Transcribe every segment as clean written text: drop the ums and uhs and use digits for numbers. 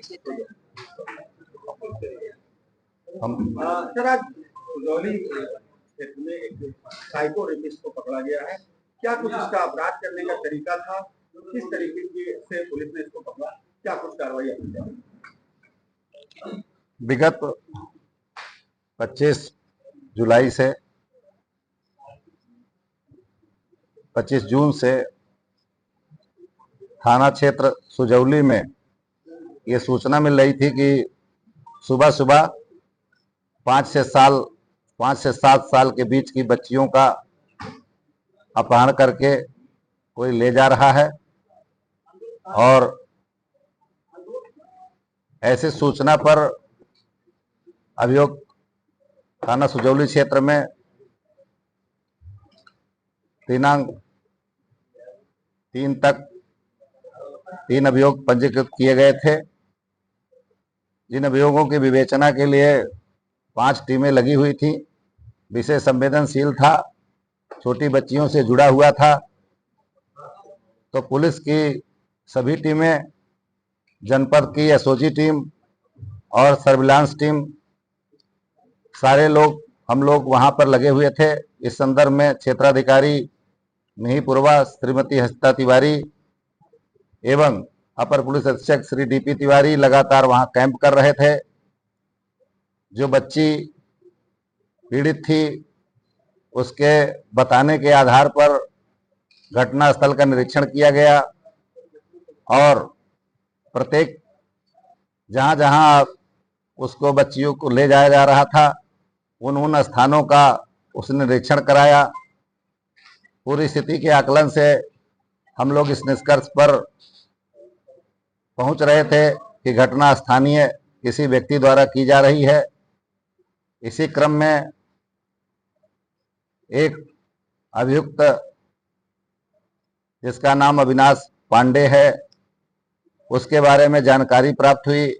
Sir, आज सुगौली क्षेत्र में एक साइको रेपिस्ट को पकड़ा गया है। क्या कुछ इसका अपराध करने का तरीका था? किस तरीके से पुलिस ने इसको पकड़ा? क्या कुछ कार्रवाई की? विगत 25 जुलाई से 25 जून से थाना क्षेत्र सुजौली में ये सूचना मिल रही थी कि सुबह सुबह 5 से 7 साल के बीच की बच्चियों का अपहरण करके कोई ले जा रहा है। और ऐसी सूचना पर अभियोग थाना सुजौली क्षेत्र में दिनांक 3 तक 3 अभियोग पंजीकृत किए गए थे। जिन अभियोगों की विवेचना के लिए 5 टीमें लगी हुई थी। विषय संवेदनशील था, छोटी बच्चियों से जुड़ा हुआ था, तो पुलिस की सभी टीमें, जनपद की एसओजी टीम और सर्विलांस टीम, सारे लोग हम लोग वहां पर लगे हुए थे। इस संदर्भ में क्षेत्राधिकारी मिहीपुरवा श्रीमती हस्ता तिवारी एवं अपर पुलिस अधीक्षक श्री डीपी तिवारी लगातार वहां कैंप कर रहे थे। जो बच्ची पीड़ित थी उसके बताने के आधार पर घटनास्थल का निरीक्षण किया गया और प्रत्येक जहां जहां उसको बच्चियों को ले जाया जा रहा था उन स्थानों का उसने निरीक्षण कराया। पूरी स्थिति के आकलन से हम लोग इस निष्कर्ष पर पहुंच रहे थे कि घटना स्थानीय किसी व्यक्ति द्वारा की जा रही है। इसी क्रम में एक अभियुक्त जिसका नाम अविनाश पांडे है, उसके बारे में जानकारी प्राप्त हुई।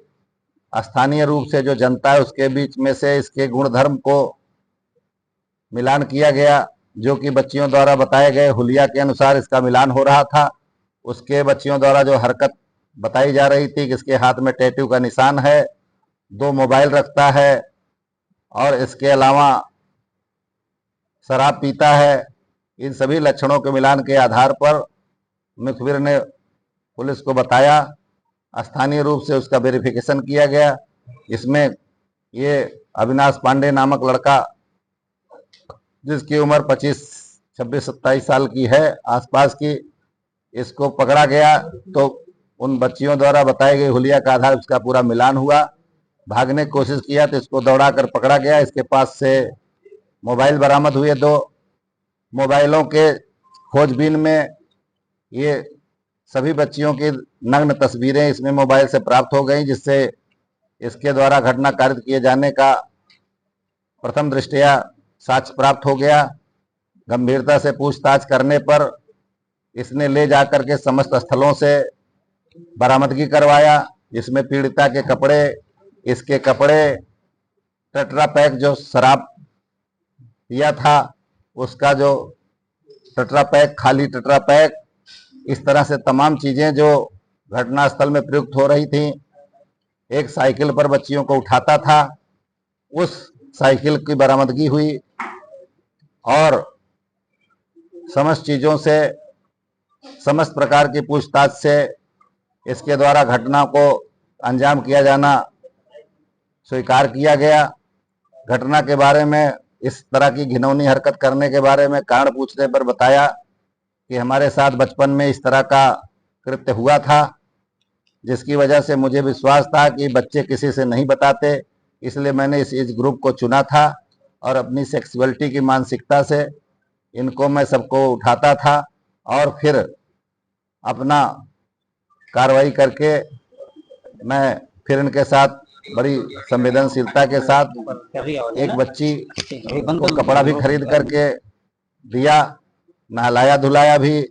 स्थानीय रूप से जो जनता है उसके बीच में से इसके गुणधर्म को मिलान किया गया, जो कि बच्चियों द्वारा बताए गए हुलिया के अनुसार इसका मिलान हो रहा था। उसके बच्चियों द्वारा जो हरकत बताई जा रही थी कि इसके हाथ में टैटू का निशान है, 2 मोबाइल रखता है और इसके अलावा शराब पीता है। इन सभी लक्षणों के मिलान के आधार पर मुखबिर ने पुलिस को बताया। स्थानीय रूप से उसका वेरिफिकेशन किया गया। इसमें ये अविनाश पांडे नामक लड़का, जिसकी उम्र 25, 26, 27 साल की है आसपास की, इसको पकड़ा गया तो उन बच्चियों द्वारा बताए गए हुलिया का आधार उसका पूरा मिलान हुआ। भागने की कोशिश किया तो इसको दौड़ाकर पकड़ा गया। इसके पास से मोबाइल बरामद हुए। 2 मोबाइलों के खोजबीन में ये सभी बच्चियों की नग्न तस्वीरें इसमें मोबाइल से प्राप्त हो गई, जिससे इसके द्वारा घटना कारित किए जाने का प्रथम दृष्टया साक्ष्य प्राप्त हो गया। गंभीरता से पूछताछ करने पर इसने ले जाकर के समस्त स्थलों से बरामदगी करवाया। इसमें पीड़िता के कपड़े, इसके कपड़े, टेट्रा पैक जो शराब पिया था उसका जो टेट्रा पैक, खाली टेट्रा पैक, इस तरह से तमाम चीजें जो घटनास्थल में प्रयुक्त हो रही थी। एक साइकिल पर बच्चियों को उठाता था, उस साइकिल की बरामदगी हुई और समस्त चीजों से, समस्त प्रकार की पूछताछ से इसके द्वारा घटना को अंजाम किया जाना स्वीकार किया गया। घटना के बारे में, इस तरह की घिनौनी हरकत करने के बारे में कारण पूछने पर बताया कि हमारे साथ बचपन में इस तरह का कृत्य हुआ था, जिसकी वजह से मुझे विश्वास था कि बच्चे किसी से नहीं बताते, इसलिए मैंने इस एज ग्रुप को चुना था और अपनी सेक्सुअलिटी की मानसिकता से इनको मैं सबको उठाता था और फिर अपना कार्रवाई करके मैं फिर इनके साथ बड़ी संवेदनशीलता के साथ एक बच्ची को कपड़ा भी खरीद करके दिया, नहलाया धुलाया भी,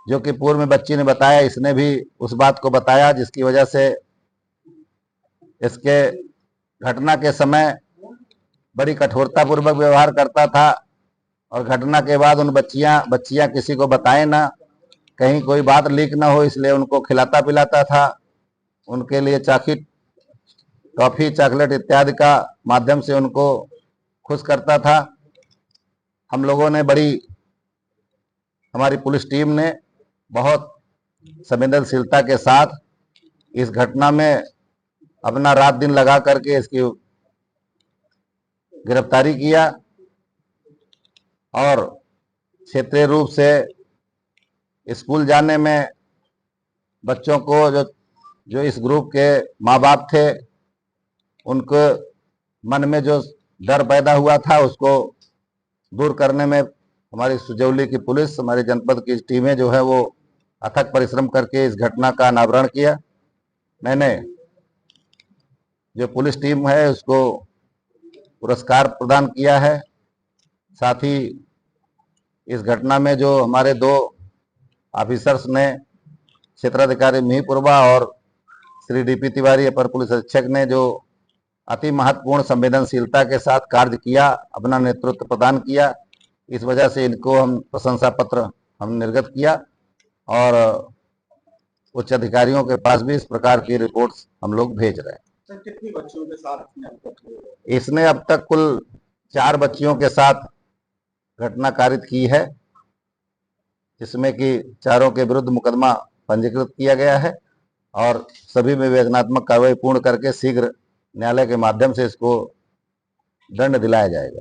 जो कि पूर्व में बच्ची ने बताया। इसने भी उस बात को बताया, जिसकी वजह से इसके घटना के समय बड़ी कठोरता पूर्वक व्यवहार करता था और घटना के बाद उन बच्चियां किसी को बताए ना, कहीं कोई बात लीक ना हो, इसलिए उनको खिलाता पिलाता था। उनके लिए टॉफी, चॉकलेट इत्यादि का माध्यम से उनको खुश करता था। हम लोगों ने हमारी पुलिस टीम ने बहुत संवेदनशीलता के साथ इस घटना में अपना रात दिन लगा करके इसकी गिरफ्तारी किया और क्षेत्रीय रूप से स्कूल जाने में बच्चों को जो इस ग्रुप के माँ बाप थे, उनको मन में जो डर पैदा हुआ था उसको दूर करने में हमारी सुजौली की पुलिस, हमारी जनपद की टीमें जो है वो अथक परिश्रम करके इस घटना का अनावरण किया। मैंने जो पुलिस टीम है उसको पुरस्कार प्रदान किया है। साथ ही इस घटना में जो हमारे 2 ऑफिसर्स ने, क्षेत्राधिकारी मिहीपुरवा और श्री डीपी तिवारी अपर पुलिस अधीक्षक ने जो अति महत्वपूर्ण संवेदनशीलता के साथ कार्य किया, अपना नेतृत्व प्रदान किया, इस वजह से इनको हम प्रशंसा पत्र निर्गत किया और उच्च अधिकारियों के पास भी इस प्रकार की रिपोर्ट्स हम लोग भेज रहे हैं। सर, कितनी बच्चियों के साथ इसने अब तक कुल 4 बच्चियों के साथ घटना कारित की है, जिसमें कि 4 के विरुद्ध मुकदमा पंजीकृत किया गया है और सभी में विवेचनात्मक कार्रवाई पूर्ण करके शीघ्र न्यायालय के माध्यम से इसको दंड दिलाया जाएगा।